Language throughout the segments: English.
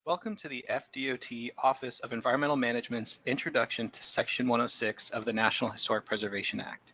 Welcome to the FDOT Office of Environmental Management's Introduction to Section 106 of the National Historic Preservation Act.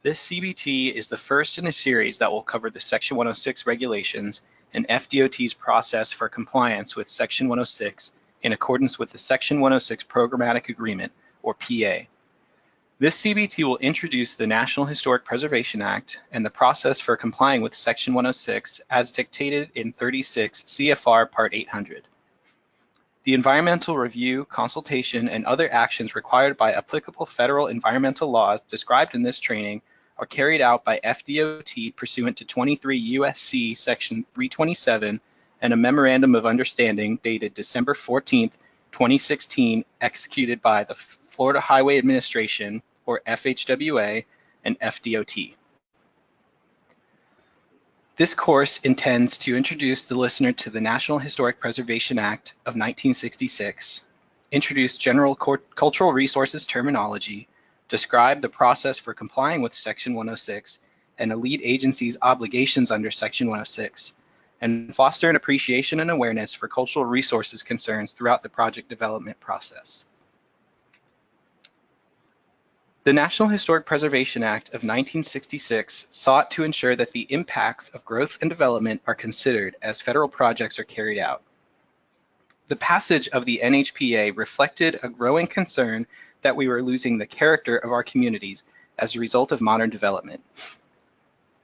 This CBT is the first in a series that will cover the Section 106 regulations and FDOT's process for compliance with Section 106 in accordance with the Section 106 Programmatic Agreement, or PA. This CBT will introduce the National Historic Preservation Act and the process for complying with Section 106 as dictated in 36 CFR Part 800. The environmental review, consultation, and other actions required by applicable federal environmental laws described in this training are carried out by FDOT pursuant to 23 U.S.C. Section 327 and a Memorandum of Understanding dated December 14, 2016, executed by the Florida Highway Administration, or FHWA, and FDOT. This course intends to introduce the listener to the National Historic Preservation Act of 1966, introduce general cultural resources terminology, describe the process for complying with Section 106 and a lead agency's obligations under Section 106, and foster an appreciation and awareness for cultural resources concerns throughout the project development process. The National Historic Preservation Act of 1966 sought to ensure that the impacts of growth and development are considered as federal projects are carried out. The passage of the NHPA reflected a growing concern that we were losing the character of our communities as a result of modern development.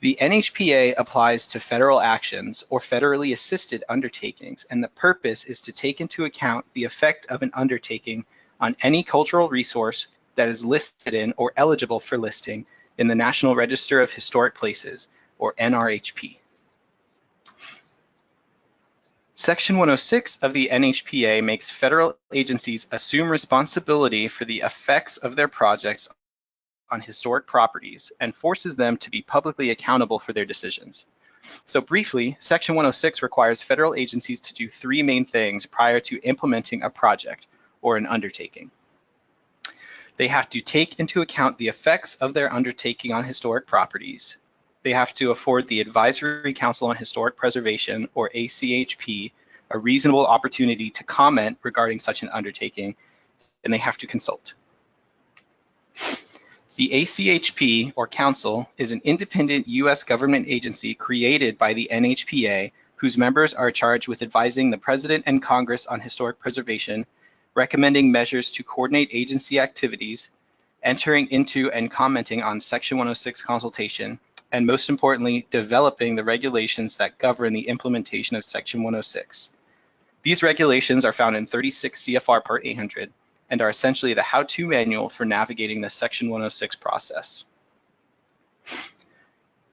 The NHPA applies to federal actions or federally assisted undertakings, and the purpose is to take into account the effect of an undertaking on any cultural resource that is listed in or eligible for listing in the National Register of Historic Places, or NRHP. Section 106 of the NHPA makes federal agencies assume responsibility for the effects of their projects on historic properties and forces them to be publicly accountable for their decisions. So briefly, Section 106 requires federal agencies to do three main things prior to implementing a project or an undertaking. They have to take into account the effects of their undertaking on historic properties. They have to afford the Advisory Council on Historic Preservation, or ACHP, a reasonable opportunity to comment regarding such an undertaking, and they have to consult. The ACHP, or Council, is an independent U.S. government agency created by the NHPA, whose members are charged with advising the President and Congress on historic preservation, recommending measures to coordinate agency activities, entering into and commenting on Section 106 consultation, and most importantly, developing the regulations that govern the implementation of Section 106. These regulations are found in 36 CFR Part 800 and are essentially the how-to manual for navigating the Section 106 process.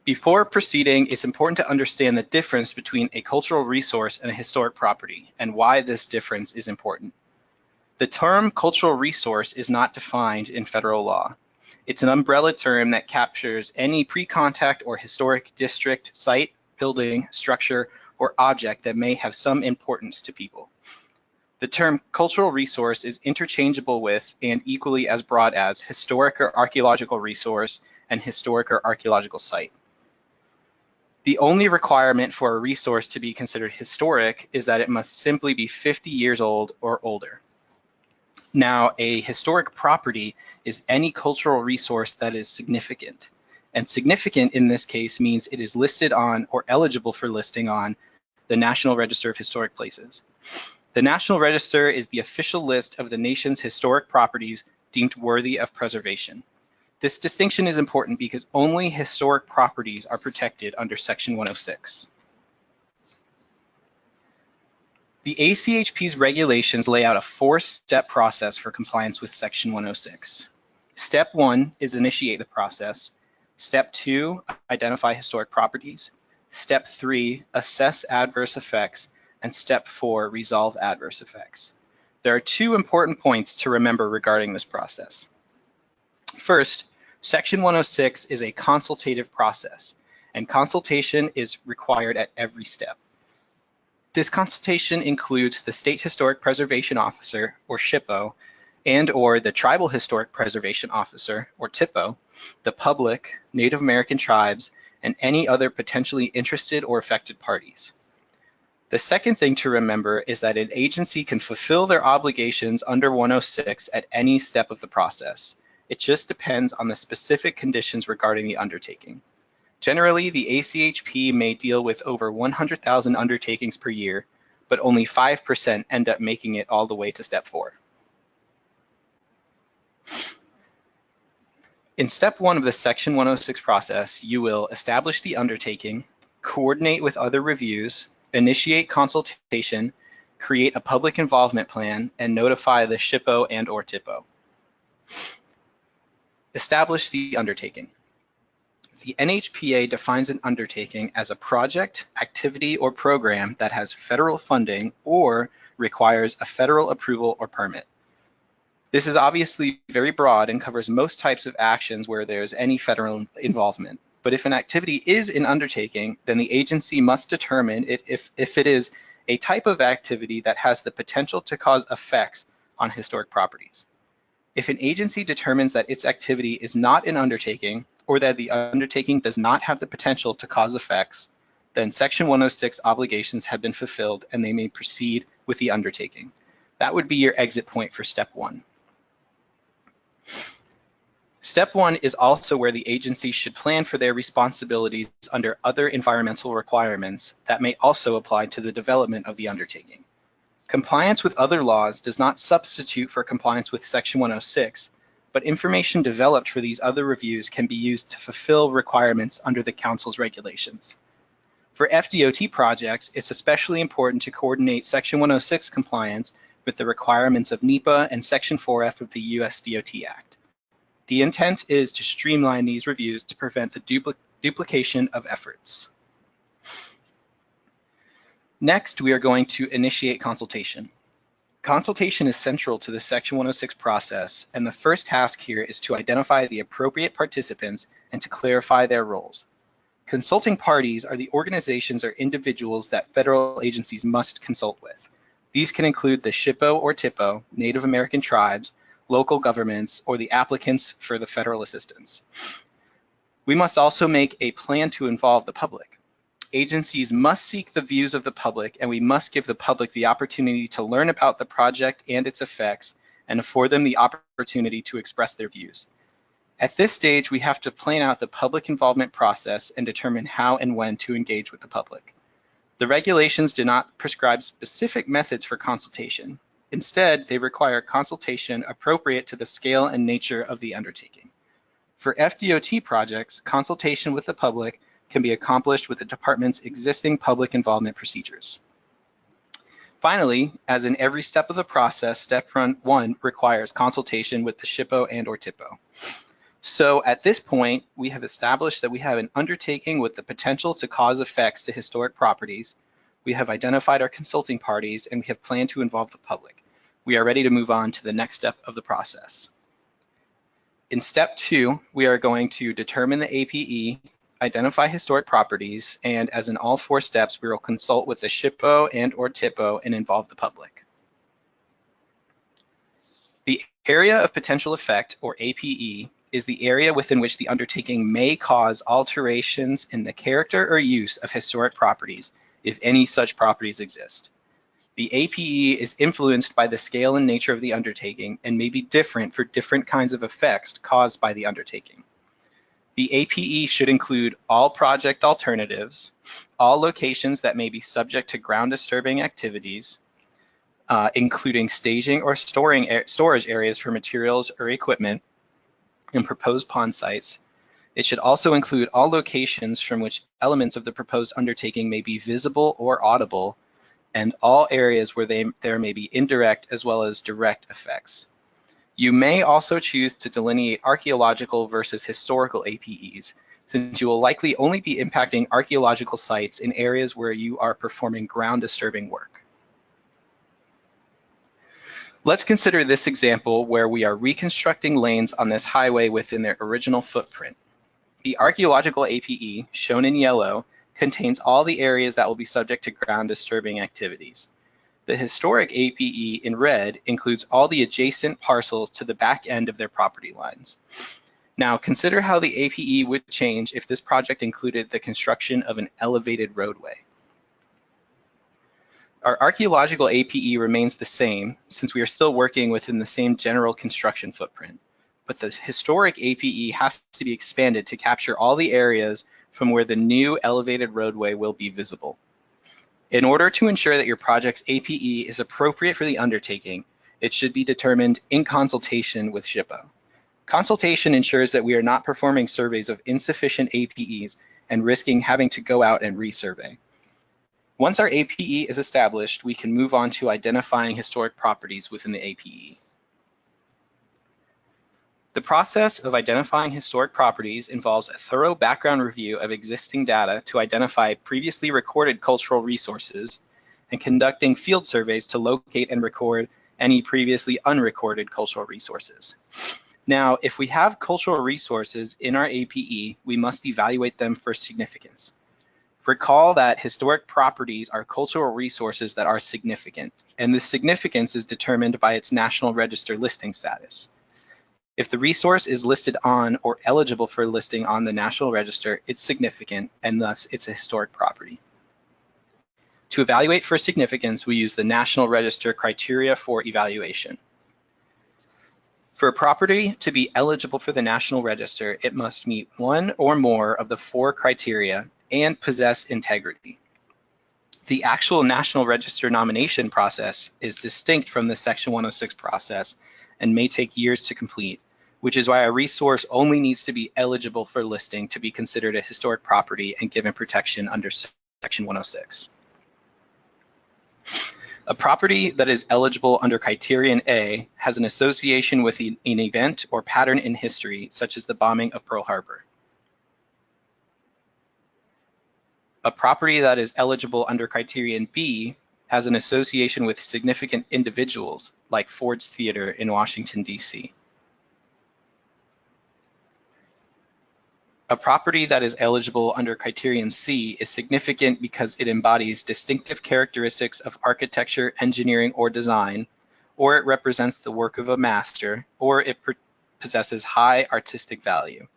Before proceeding, it's important to understand the difference between a cultural resource and a historic property, and why this difference is important. The term cultural resource is not defined in federal law. It's an umbrella term that captures any pre-contact or historic district, site, building, structure, or object that may have some importance to people. The term cultural resource is interchangeable with and equally as broad as historic or archaeological resource and historic or archaeological site. The only requirement for a resource to be considered historic is that it must simply be 50 years old or older. Now, a historic property is any cultural resource that is significant. And significant in this case means it is listed on or eligible for listing on the National Register of Historic Places. The National Register is the official list of the nation's historic properties deemed worthy of preservation. This distinction is important because only historic properties are protected under Section 106. The ACHP's regulations lay out a four-step process for compliance with Section 106. Step 1 is initiate the process. Step 2, identify historic properties. Step 3, assess adverse effects. And Step 4, resolve adverse effects. There are two important points to remember regarding this process. First, Section 106 is a consultative process, and consultation is required at every step. This consultation includes the State Historic Preservation Officer, or SHPO, and or the Tribal Historic Preservation Officer, or THPO, the public, Native American tribes, and any other potentially interested or affected parties. The second thing to remember is that an agency can fulfill their obligations under 106 at any step of the process. It just depends on the specific conditions regarding the undertaking. Generally, the ACHP may deal with over 100,000 undertakings per year, but only 5% end up making it all the way to step 4. In step 1 of the Section 106 process, you will establish the undertaking, coordinate with other reviews, initiate consultation, create a public involvement plan, and notify the SHPO and/or TIPO. Establish the undertaking. The NHPA defines an undertaking as a project, activity, or program that has federal funding or requires a federal approval or permit. This is obviously very broad and covers most types of actions where there's any federal involvement. But if an activity is an undertaking, then the agency must determine if it is a type of activity that has the potential to cause effects on historic properties. If an agency determines that its activity is not an undertaking or that the undertaking does not have the potential to cause effects, then Section 106 obligations have been fulfilled and they may proceed with the undertaking. That would be your exit point for step 1. Step 1 is also where the agency should plan for their responsibilities under other environmental requirements that may also apply to the development of the undertaking. Compliance with other laws does not substitute for compliance with Section 106, but information developed for these other reviews can be used to fulfill requirements under the Council's regulations. For FDOT projects, it's especially important to coordinate Section 106 compliance with the requirements of NEPA and Section 4F of the US DOT Act. The intent is to streamline these reviews to prevent the duplication of efforts. Next, we are going to initiate consultation. Consultation is central to the Section 106 process, and the first task here is to identify the appropriate participants and to clarify their roles. Consulting parties are the organizations or individuals that federal agencies must consult with. These can include the SHPO or TIPO, Native American tribes, local governments, or the applicants for the federal assistance. We must also make a plan to involve the public. Agencies must seek the views of the public, and we must give the public the opportunity to learn about the project and its effects and afford them the opportunity to express their views. At this stage, we have to plan out the public involvement process and determine how and when to engage with the public. The regulations do not prescribe specific methods for consultation. Instead, they require consultation appropriate to the scale and nature of the undertaking. For FDOT projects, consultation with the public can be accomplished with the department's existing public involvement procedures. Finally, as in every step of the process, step 1 requires consultation with the SHPO and/or TIPO. So at this point, we have established that we have an undertaking with the potential to cause effects to historic properties. We have identified our consulting parties, and we have planned to involve the public. We are ready to move on to the next step of the process. In step 2, we are going to determine the APE, identify historic properties, and as in all 4 steps, we will consult with the SHPO and/or TIPO and involve the public. The area of potential effect, or APE, is the area within which the undertaking may cause alterations in the character or use of historic properties, if any such properties exist. The APE is influenced by the scale and nature of the undertaking and may be different for different kinds of effects caused by the undertaking. The APE should include all project alternatives, all locations that may be subject to ground disturbing activities, including staging or storage areas for materials or equipment, and proposed pond sites. It should also include all locations from which elements of the proposed undertaking may be visible or audible, and all areas where there may be indirect as well as direct effects. You may also choose to delineate archaeological versus historical APEs, since you will likely only be impacting archaeological sites in areas where you are performing ground disturbing work. Let's consider this example where we are reconstructing lanes on this highway within their original footprint. The archaeological APE, shown in yellow, contains all the areas that will be subject to ground disturbing activities. The historic APE in red includes all the adjacent parcels to the back end of their property lines. Now consider how the APE would change if this project included the construction of an elevated roadway. Our archaeological APE remains the same since we are still working within the same general construction footprint, but the historic APE has to be expanded to capture all the areas from where the new elevated roadway will be visible. In order to ensure that your project's APE is appropriate for the undertaking, it should be determined in consultation with SHPO. Consultation ensures that we are not performing surveys of insufficient APEs and risking having to go out and resurvey. Once our APE is established, we can move on to identifying historic properties within the APE. The process of identifying historic properties involves a thorough background review of existing data to identify previously recorded cultural resources and conducting field surveys to locate and record any previously unrecorded cultural resources. Now, if we have cultural resources in our APE, we must evaluate them for significance. Recall that historic properties are cultural resources that are significant, and this significance is determined by its National Register listing status. If the resource is listed on or eligible for listing on the National Register, it's significant, and thus it's a historic property. To evaluate for significance, we use the National Register criteria for evaluation. For a property to be eligible for the National Register, it must meet one or more of the 4 criteria and possess integrity. The actual National Register nomination process is distinct from the Section 106 process and may take years to complete, which is why a resource only needs to be eligible for listing to be considered a historic property and given protection under Section 106. A property that is eligible under Criterion A has an association with an event or pattern in history, such as the bombing of Pearl Harbor. A property that is eligible under Criterion B has an association with significant individuals, like Ford's Theater in Washington, D.C. A property that is eligible under Criterion C is significant because it embodies distinctive characteristics of architecture, engineering, or design, or it represents the work of a master, or it possesses high artistic value,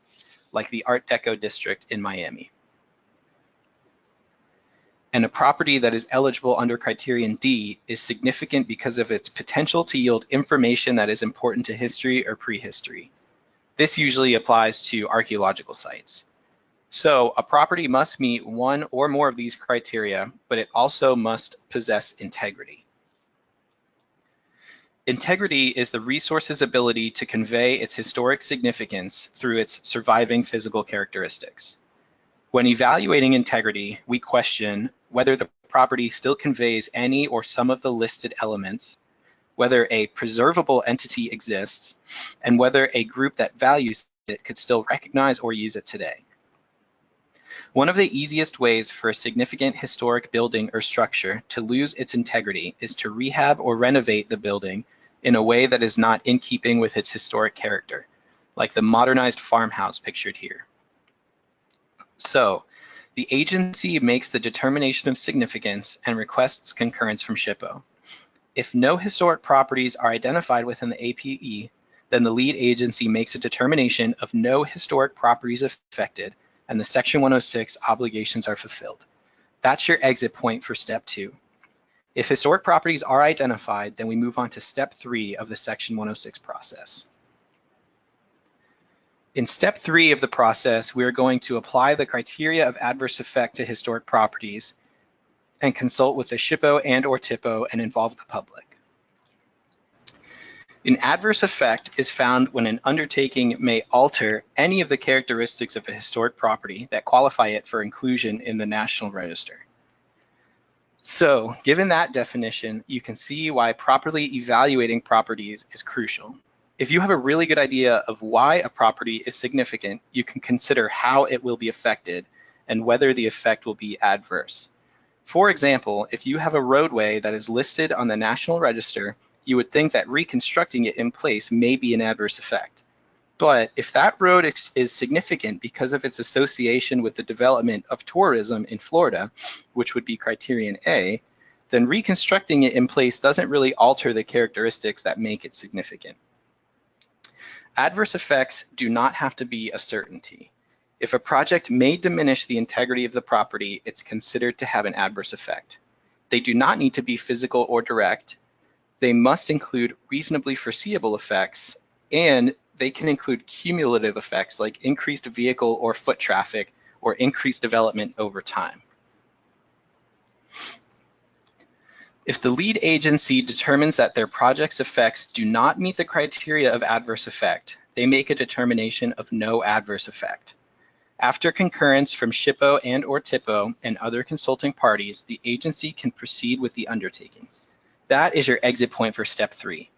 like the Art Deco district in Miami. And a property that is eligible under Criterion D is significant because of its potential to yield information that is important to history or prehistory. This usually applies to archaeological sites. So a property must meet one or more of these criteria, but it also must possess integrity. Integrity is the resource's ability to convey its historic significance through its surviving physical characteristics. When evaluating integrity, we question whether the property still conveys any or some of the listed elements, whether a preservable entity exists, and whether a group that values it could still recognize or use it today. One of the easiest ways for a significant historic building or structure to lose its integrity is to rehab or renovate the building in a way that is not in keeping with its historic character, like the modernized farmhouse pictured here. So, the agency makes the determination of significance and requests concurrence from SHPO. If no historic properties are identified within the APE, then the lead agency makes a determination of no historic properties affected and the Section 106 obligations are fulfilled. That's your exit point for step 2. If historic properties are identified, then we move on to step 3 of the Section 106 process. In step 3 of the process, we are going to apply the criteria of adverse effect to historic properties and consult with the SHPO and/or TIPO and involve the public. An adverse effect is found when an undertaking may alter any of the characteristics of a historic property that qualify it for inclusion in the National Register. So, given that definition, you can see why properly evaluating properties is crucial. If you have a really good idea of why a property is significant, you can consider how it will be affected and whether the effect will be adverse. For example, if you have a roadway that is listed on the National Register, you would think that reconstructing it in place may be an adverse effect. But if that road is significant because of its association with the development of tourism in Florida, which would be Criterion A, then reconstructing it in place doesn't really alter the characteristics that make it significant. Adverse effects do not have to be a certainty. If a project may diminish the integrity of the property, it's considered to have an adverse effect. They do not need to be physical or direct. They must include reasonably foreseeable effects, and they can include cumulative effects like increased vehicle or foot traffic or increased development over time. If the lead agency determines that their project's effects do not meet the criteria of adverse effect, they make a determination of no adverse effect. After concurrence from SHPO and/or TIPO and other consulting parties, the agency can proceed with the undertaking. That is your exit point for step 3.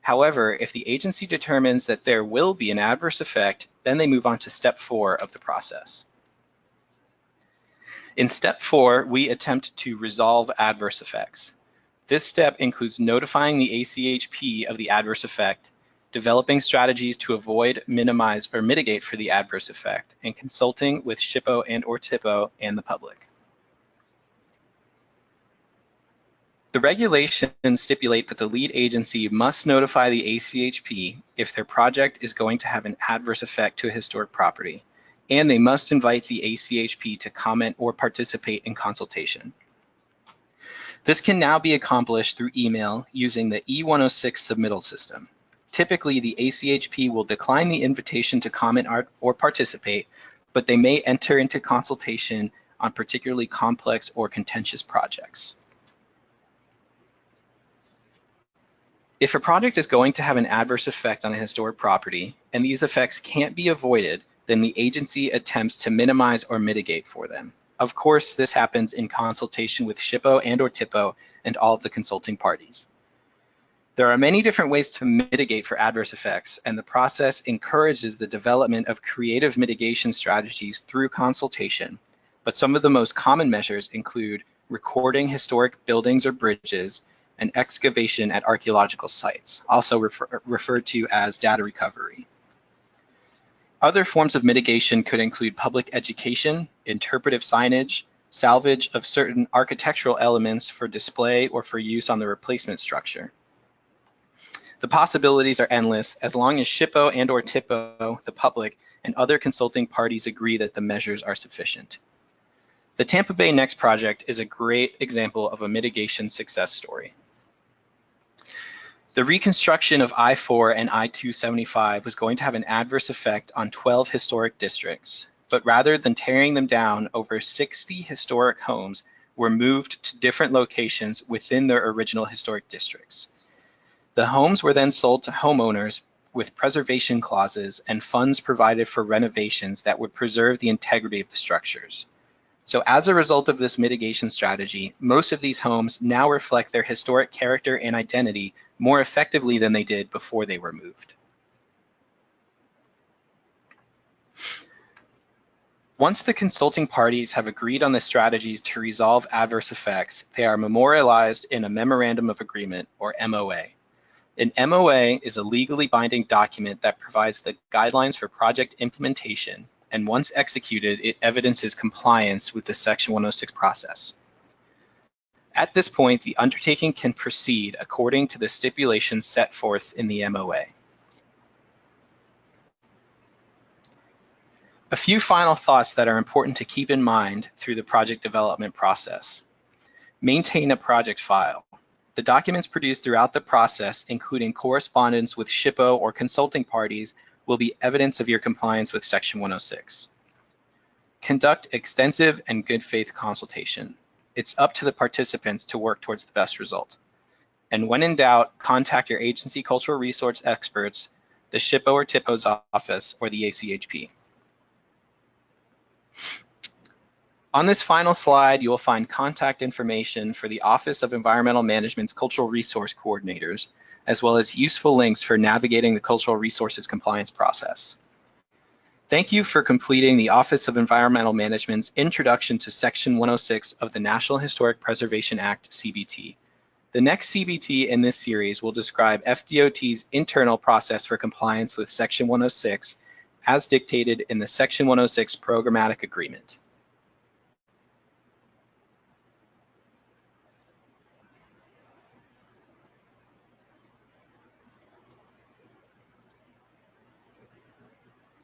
However, if the agency determines that there will be an adverse effect, then they move on to step 4 of the process. In step 4, we attempt to resolve adverse effects. This step includes notifying the ACHP of the adverse effect, developing strategies to avoid, minimize, or mitigate for the adverse effect, and consulting with SHPO and/or TIPO and the public. The regulations stipulate that the lead agency must notify the ACHP if their project is going to have an adverse effect to a historic property, and they must invite the ACHP to comment or participate in consultation. This can now be accomplished through email using the E106 submittal system. Typically, the ACHP will decline the invitation to comment or participate, but they may enter into consultation on particularly complex or contentious projects. If a project is going to have an adverse effect on a historic property, and these effects can't be avoided, then the agency attempts to minimize or mitigate for them. Of course, this happens in consultation with SHPO and/or TIPO and all of the consulting parties. There are many different ways to mitigate for adverse effects, and the process encourages the development of creative mitigation strategies through consultation, but some of the most common measures include recording historic buildings or bridges, and excavation at archaeological sites, also referred to as data recovery. Other forms of mitigation could include public education, interpretive signage, salvage of certain architectural elements for display or for use on the replacement structure. The possibilities are endless as long as SHPO and/or TIPO, the public, and other consulting parties agree that the measures are sufficient. The Tampa Bay Next project is a great example of a mitigation success story. The reconstruction of I-4 and I-275 was going to have an adverse effect on 12 historic districts, but rather than tearing them down, over 60 historic homes were moved to different locations within their original historic districts. The homes were then sold to homeowners with preservation clauses and funds provided for renovations that would preserve the integrity of the structures. So as a result of this mitigation strategy, most of these homes now reflect their historic character and identity more effectively than they did before they were moved. Once the consulting parties have agreed on the strategies to resolve adverse effects, they are memorialized in a Memorandum of Agreement, or MOA. An MOA is a legally binding document that provides the guidelines for project implementation, and once executed, it evidences compliance with the Section 106 process. At this point, the undertaking can proceed according to the stipulations set forth in the MOA. A few final thoughts that are important to keep in mind through the project development process. Maintain a project file. The documents produced throughout the process, including correspondence with SHPO or consulting parties, will be evidence of your compliance with Section 106. Conduct extensive and good faith consultation. It's up to the participants to work towards the best result. And when in doubt, contact your agency cultural resource experts, the SHPO or TIPO's office, or the ACHP. On this final slide, you will find contact information for the Office of Environmental Management's Cultural Resource Coordinators, as well as useful links for navigating the cultural resources compliance process. Thank you for completing the Office of Environmental Management's Introduction to Section 106 of the National Historic Preservation Act, CBT. The next CBT in this series will describe FDOT's internal process for compliance with Section 106 as dictated in the Section 106 Programmatic Agreement.